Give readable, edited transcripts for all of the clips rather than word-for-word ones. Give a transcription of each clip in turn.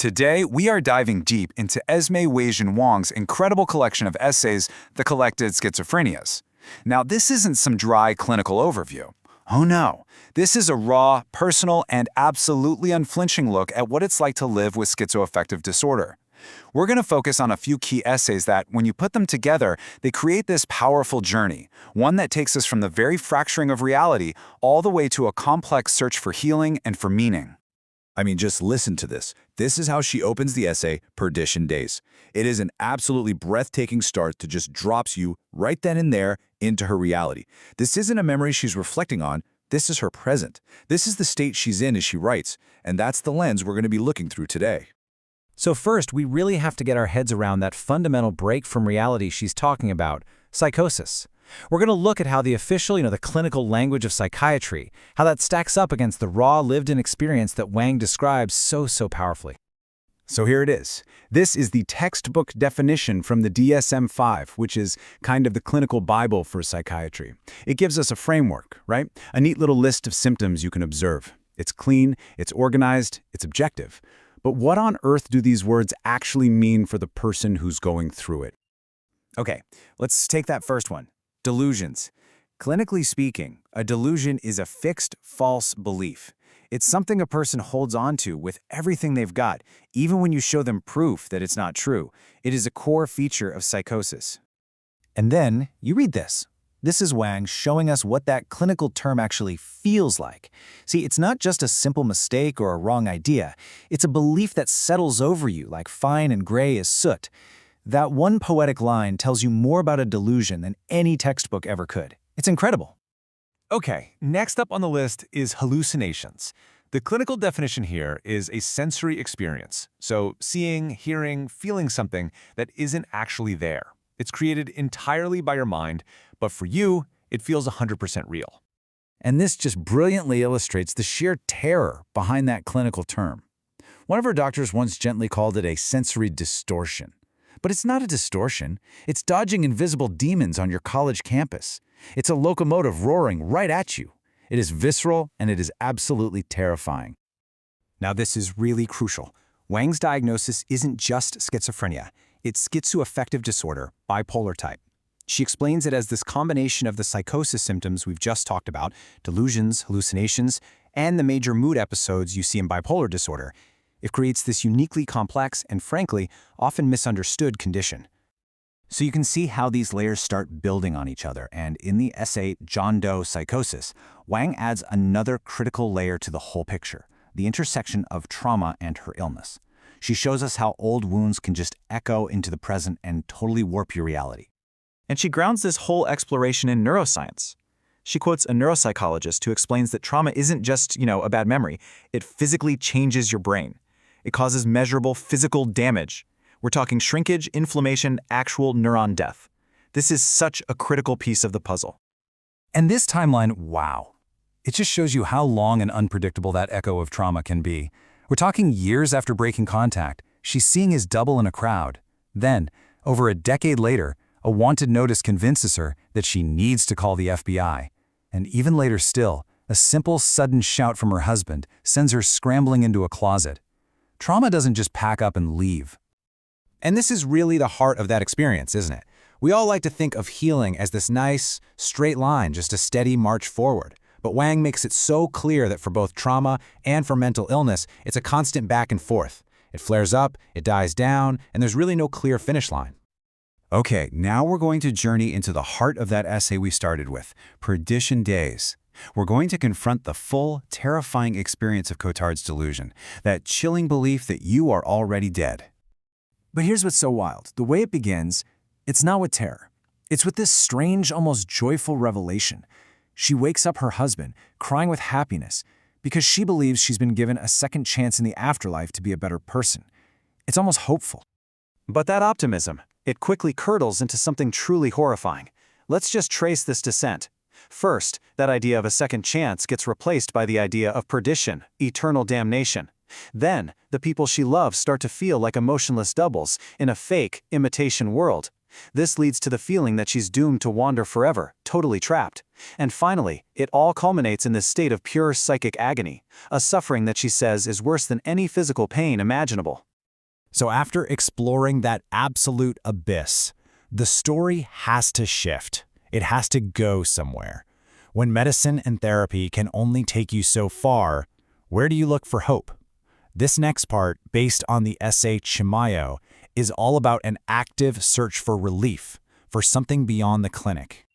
Today, we are diving deep into Esmé Weijun Wang's incredible collection of essays, The Collected Schizophrenias. Now, this isn't some dry clinical overview. Oh no, this is a raw, personal, and absolutely unflinching look at what it's like to live with schizoaffective disorder. We're going to focus on a few key essays that, when you put them together, they create this powerful journey, one that takes us from the very fracturing of reality all the way to a complex search for healing and for meaning. I mean, just listen to this. This is how she opens the essay, Perdition Days. It is an absolutely breathtaking start that just drops you right then and there into her reality. This isn't a memory she's reflecting on. This is her present. This is the state she's in as she writes, and that's the lens we're going to be looking through today. So first, we really have to get our heads around that fundamental break from reality she's talking about, psychosis. We're going to look at how the official, the clinical language of psychiatry, how that stacks up against the raw lived-in experience that Wang describes so powerfully. So here it is. This is the textbook definition from the DSM-5, which is kind of the clinical Bible for psychiatry. It gives us a framework, right? A neat little list of symptoms you can observe. It's clean, it's organized, it's objective. But what on earth do these words actually mean for the person who's going through it? Okay, let's take that first one. Delusions. Clinically speaking, a delusion is a fixed, false belief. It's something a person holds on to with everything they've got, even when you show them proof that it's not true. It is a core feature of psychosis. And then, you read this. This is Wang showing us what that clinical term actually feels like. See, it's not just a simple mistake or a wrong idea. It's a belief that settles over you like fine and gray as soot. That one poetic line tells you more about a delusion than any textbook ever could. It's incredible. Okay, next up on the list is hallucinations. The clinical definition here is a sensory experience. So seeing, hearing, feeling something that isn't actually there. It's created entirely by your mind, but for you, it feels 100% real. And this just brilliantly illustrates the sheer terror behind that clinical term. One of our doctors once gently called it a sensory distortion. But it's not a distortion. It's dodging invisible demons on your college campus. It's a locomotive roaring right at you. It is visceral, and it is absolutely terrifying. Now this is really crucial. Wang's diagnosis isn't just schizophrenia. It's schizoaffective disorder, bipolar type. She explains it as this combination of the psychosis symptoms we've just talked about, delusions, hallucinations, and the major mood episodes you see in bipolar disorder. It creates this uniquely complex and, frankly, often misunderstood condition. So you can see how these layers start building on each other, and in the essay John Doe Psychosis, Wang adds another critical layer to the whole picture, the intersection of trauma and her illness. She shows us how old wounds can just echo into the present and totally warp your reality. And she grounds this whole exploration in neuroscience. She quotes a neuropsychologist who explains that trauma isn't just, a bad memory. It physically changes your brain. It causes measurable physical damage. We're talking shrinkage, inflammation, actual neuron death. This is such a critical piece of the puzzle. And this timeline, wow. It just shows you how long and unpredictable that echo of trauma can be. We're talking years after breaking contact. She's seeing his double in a crowd. Then, over a decade later, a wanted notice convinces her that she needs to call the FBI. And even later still, a simple, sudden shout from her husband sends her scrambling into a closet. Trauma doesn't just pack up and leave. And this is really the heart of that experience, isn't it? We all like to think of healing as this nice, straight line, just a steady march forward. But Wang makes it so clear that for both trauma and for mental illness, it's a constant back and forth. It flares up, it dies down, and there's really no clear finish line. Okay, now we're going to journey into the heart of that essay we started with, Perdition Days. We're going to confront the full, terrifying experience of Cotard's delusion, that chilling belief that you are already dead. But here's what's so wild. The way it begins, it's not with terror. It's with this strange, almost joyful revelation. She wakes up her husband, crying with happiness, because she believes she's been given a second chance in the afterlife to be a better person. It's almost hopeful. But that optimism, it quickly curdles into something truly horrifying. Let's just trace this descent. First, that idea of a second chance gets replaced by the idea of perdition, eternal damnation. Then, the people she loves start to feel like emotionless doubles in a fake, imitation world. This leads to the feeling that she's doomed to wander forever, totally trapped. And finally, it all culminates in this state of pure psychic agony, a suffering that she says is worse than any physical pain imaginable. So after exploring that absolute abyss, the story has to shift. It has to go somewhere. When medicine and therapy can only take you so far, where do you look for hope? This next part, based on the essay Chimayo, is all about an active search for relief, for something beyond the clinic.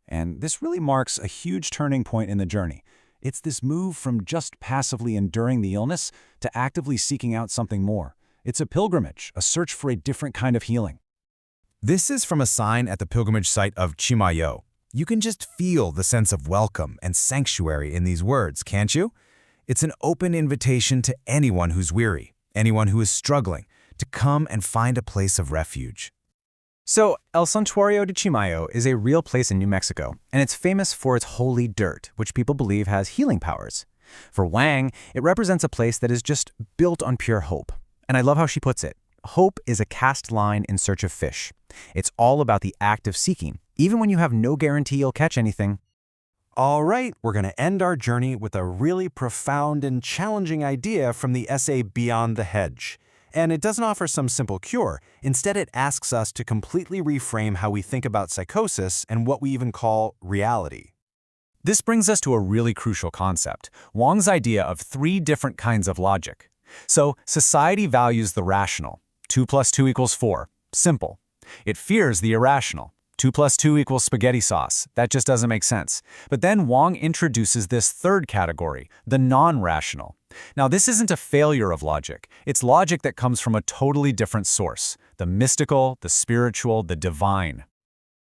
And this really marks a huge turning point in the journey. It's this move from just passively enduring the illness to actively seeking out something more. It's a pilgrimage, a search for a different kind of healing. This is from a sign at the pilgrimage site of Chimayo. You can just feel the sense of welcome and sanctuary in these words, can't you? It's an open invitation to anyone who's weary, anyone who is struggling, to come and find a place of refuge. So, El Santuario de Chimayo is a real place in New Mexico, and it's famous for its holy dirt, which people believe has healing powers. For Wang, it represents a place that is just built on pure hope. And I love how she puts it. Hope is a cast line in search of fish. It's all about the act of seeking, even when you have no guarantee you'll catch anything. All right, we're going to end our journey with a really profound and challenging idea from the essay Beyond the Hedge. And it doesn't offer some simple cure. Instead, it asks us to completely reframe how we think about psychosis and what we even call reality. This brings us to a really crucial concept, Wang's idea of 3 different kinds of logic. So, society values the rational. 2 + 2 = 4. Simple. It fears the irrational. 2 + 2 = spaghetti sauce. That just doesn't make sense. But then Wang introduces this third category, the non-rational. Now, this isn't a failure of logic. It's logic that comes from a totally different source, the mystical, the spiritual, the divine.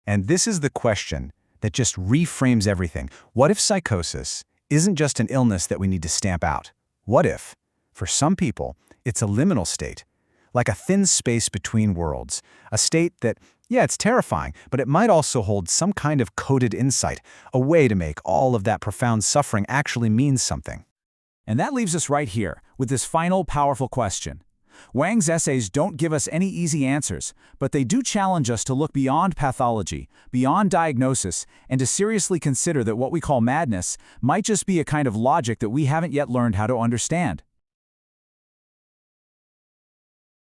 And this is the question that just reframes everything. What if psychosis isn't just an illness that we need to stamp out? What if, for some people, it's a liminal state, like a thin space between worlds, a state that, yeah, it's terrifying, but it might also hold some kind of coded insight, a way to make all of that profound suffering actually mean something. And that leaves us right here with this final powerful question. Wang's essays don't give us any easy answers, but they do challenge us to look beyond pathology, beyond diagnosis, and to seriously consider that what we call madness might just be a kind of logic that we haven't yet learned how to understand.